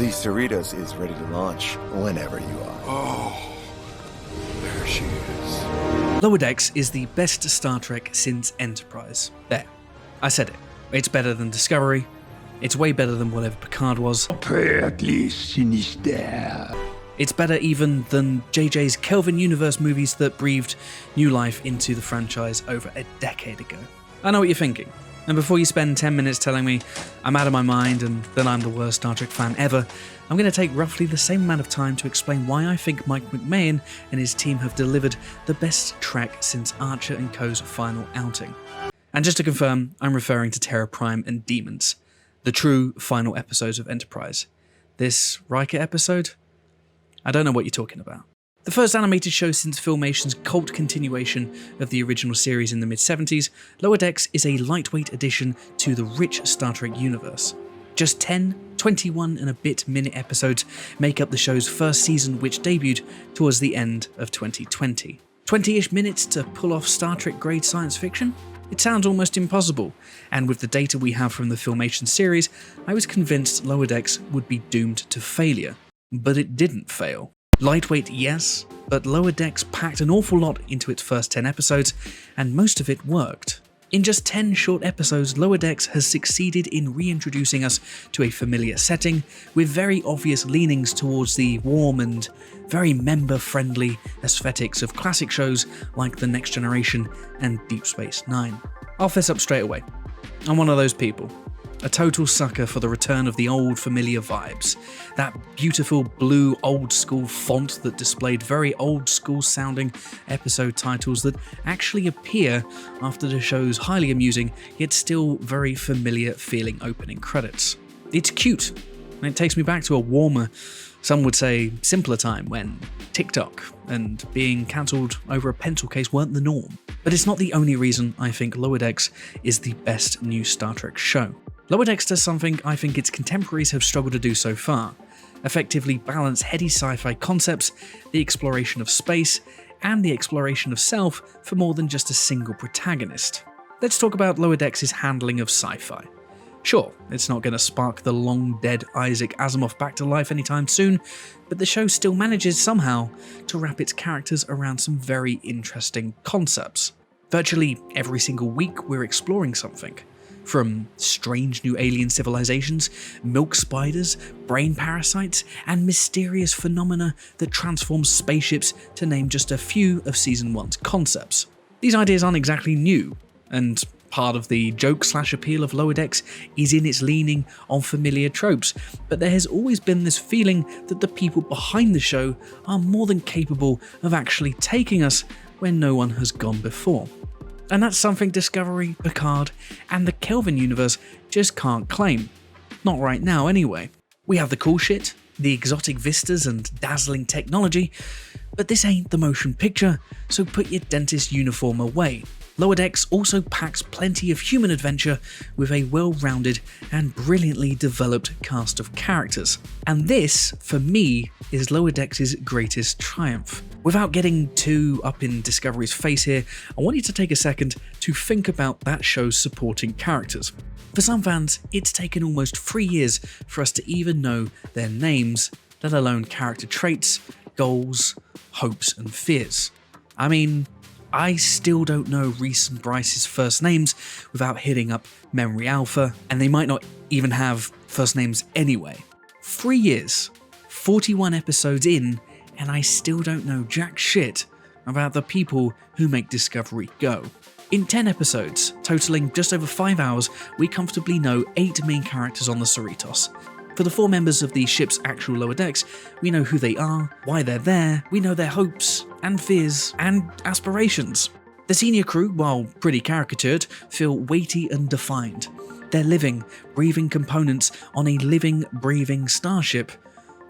The Cerritos is ready to launch whenever you are. Oh, there she is. Lower Decks is the best Star Trek since Enterprise. There. I said it. It's better than Discovery. It's way better than whatever Picard was. Perfectly sinister. It's better even than JJ's Kelvin Universe movies that breathed new life into the franchise over a decade ago. I know what you're thinking. And before you spend 10 minutes telling me I'm out of my mind and that I'm the worst Star Trek fan ever, I'm going to take roughly the same amount of time to explain why I think Mike McMahon and his team have delivered the best Trek since Archer and Co.'s final outing. And just to confirm, I'm referring to Terra Prime and Demons, the true final episodes of Enterprise. This Riker episode? I don't know what you're talking about. The first animated show since Filmation's cult continuation of the original series in the mid-70s, Lower Decks is a lightweight addition to the rich Star Trek universe. Just 10, 21 and a bit minute episodes make up the show's first season, which debuted towards the end of 2020. 20-ish minutes to pull off Star Trek grade science fiction? It sounds almost impossible, and with the data we have from the Filmation series, I was convinced Lower Decks would be doomed to failure. But it didn't fail. Lightweight, yes, but Lower Decks packed an awful lot into its first 10 episodes, and most of it worked. In just 10 short episodes, Lower Decks has succeeded in reintroducing us to a familiar setting, with very obvious leanings towards the warm and very member-friendly aesthetics of classic shows like The Next Generation and Deep Space Nine. I'll fess up straight away. I'm one of those people. A total sucker for the return of the old familiar vibes. That beautiful blue old school font that displayed very old school sounding episode titles that actually appear after the show's highly amusing yet still very familiar feeling opening credits. It's cute, and it takes me back to a warmer, some would say simpler time when TikTok and being cancelled over a pencil case weren't the norm. But it's not the only reason I think Lower Decks is the best new Star Trek show. Lower Decks does something I think its contemporaries have struggled to do so far: effectively balance heady sci-fi concepts, the exploration of space, and the exploration of self for more than just a single protagonist. Let's talk about Lower Decks' handling of sci-fi. Sure, it's not going to spark the long-dead Isaac Asimov back to life anytime soon, but the show still manages somehow to wrap its characters around some very interesting concepts. Virtually every single week we're exploring something. From strange new alien civilizations, milk spiders, brain parasites, and mysterious phenomena that transform spaceships, to name just a few of Season 1's concepts. These ideas aren't exactly new, and part of the joke/appeal of Lower Decks is in its leaning on familiar tropes, but there has always been this feeling that the people behind the show are more than capable of actually taking us where no one has gone before. And that's something Discovery, Picard, and the Kelvin universe just can't claim. Not right now, anyway. We have the cool shit, the exotic vistas and dazzling technology, but this ain't the motion picture, so put your dentist uniform away. Lower Decks also packs plenty of human adventure with a well-rounded and brilliantly developed cast of characters. And this, for me, is Lower Decks' greatest triumph. Without getting too up in Discovery's face here, I want you to take a second to think about that show's supporting characters. For some fans, it's taken almost 3 years for us to even know their names, let alone character traits, goals, hopes and fears. I mean, I still don't know Reese and Bryce's first names without hitting up Memory Alpha, and they might not even have first names anyway. 3 years, 41 episodes in, and I still don't know jack shit about the people who make Discovery go. In 10 episodes, totaling just over 5 hours, we comfortably know 8 main characters on the Cerritos. For the 4 members of the ship's actual Lower Decks, we know who they are, why they're there, we know their hopes and fears and aspirations. The senior crew, while pretty caricatured, feel weighty and defined. They're living, breathing components on a living, breathing starship.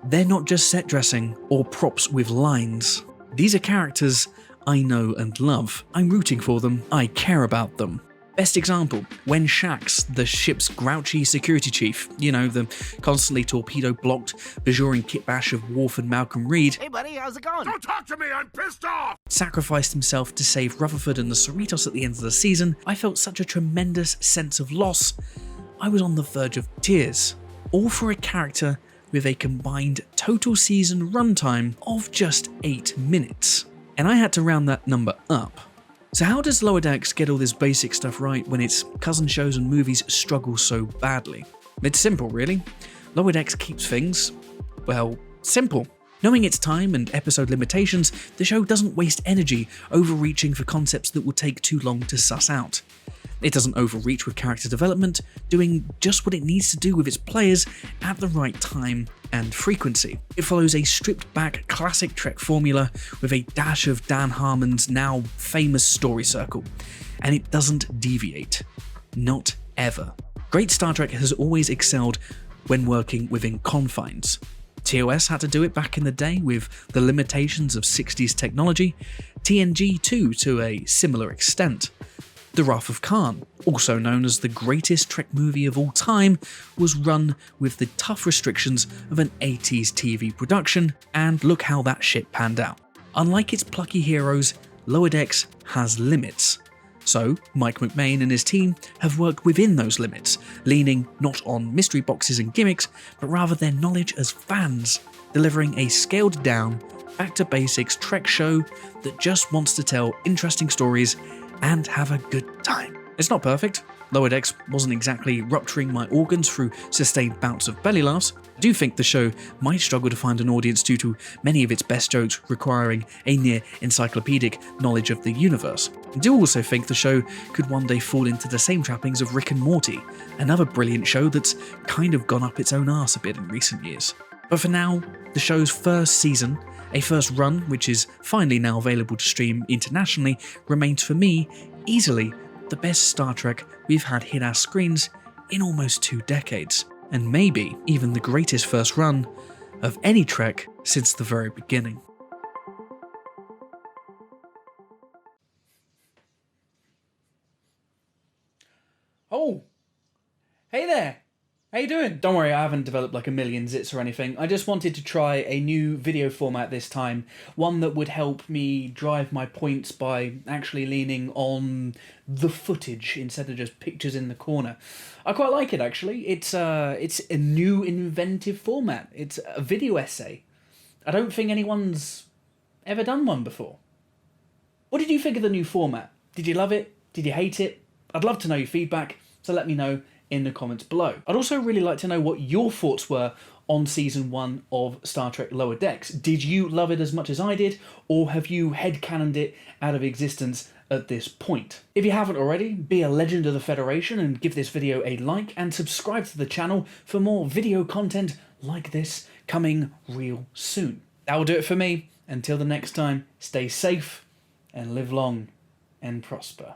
They're not just set dressing or props with lines. These are characters I know and love. I'm rooting for them, I care about them. Best example, when Shax, the ship's grouchy security chief, the constantly torpedo-blocked, bajoring kitbash of Worf and Malcolm Reed, "Hey buddy, how's it going?" Don't talk to me, I'm pissed off! Sacrificed himself to save Rutherford and the Cerritos at the end of the season, I felt such a tremendous sense of loss. I was on the verge of tears. All for a character with a combined total season runtime of just 8 minutes. And I had to round that number up. So how does Lower Decks get all this basic stuff right when its cousin shows and movies struggle so badly? It's simple, really. Lower Decks keeps things, well, simple. Knowing its time and episode limitations, the show doesn't waste energy overreaching for concepts that will take too long to suss out. It doesn't overreach with character development, doing just what it needs to do with its players at the right time and frequency. It follows a stripped-back classic Trek formula with a dash of Dan Harmon's now famous story circle, and it doesn't deviate. Not ever. Great Star Trek has always excelled when working within confines. TOS had to do it back in the day with the limitations of 60s technology, TNG too to a similar extent. The Wrath of Khan, also known as the greatest Trek movie of all time, was run with the tough restrictions of an 80s TV production, and look how that shit panned out. Unlike its plucky heroes, Lower Decks has limits. So, Mike McMain and his team have worked within those limits, leaning not on mystery boxes and gimmicks, but rather their knowledge as fans, delivering a scaled down, back to basics Trek show that just wants to tell interesting stories and have a good time. It's not perfect. Lower Decks wasn't exactly rupturing my organs through sustained bouts of belly laughs. I do think the show might struggle to find an audience due to many of its best jokes requiring a near encyclopedic knowledge of the universe. I do also think the show could one day fall into the same trappings of Rick and Morty, another brilliant show that's kind of gone up its own arse a bit in recent years. But for now, the show's first season, a first run which is finally now available to stream internationally, remains for me easily the best Star Trek we've had hit our screens in almost 2 decades, and maybe even the greatest first run of any Trek since the very beginning. Oh, hey there! How you doing? Don't worry, I haven't developed like a million zits or anything. I just wanted to try a new video format this time, one that would help me drive my points by actually leaning on the footage instead of just pictures in the corner. I quite like it actually. It's a new inventive format. It's a video essay. I don't think anyone's ever done one before. What did you think of the new format? Did you love it? Did you hate it? I'd love to know your feedback, so let me know in the comments below. I'd also really like to know what your thoughts were on Season 1 of Star Trek Lower Decks. Did you love it as much as I did, or have you headcanoned it out of existence at this point? If you haven't already, be a legend of the Federation and give this video a like and subscribe to the channel for more video content like this coming real soon. That will do it for me. Until the next time, stay safe and live long and prosper.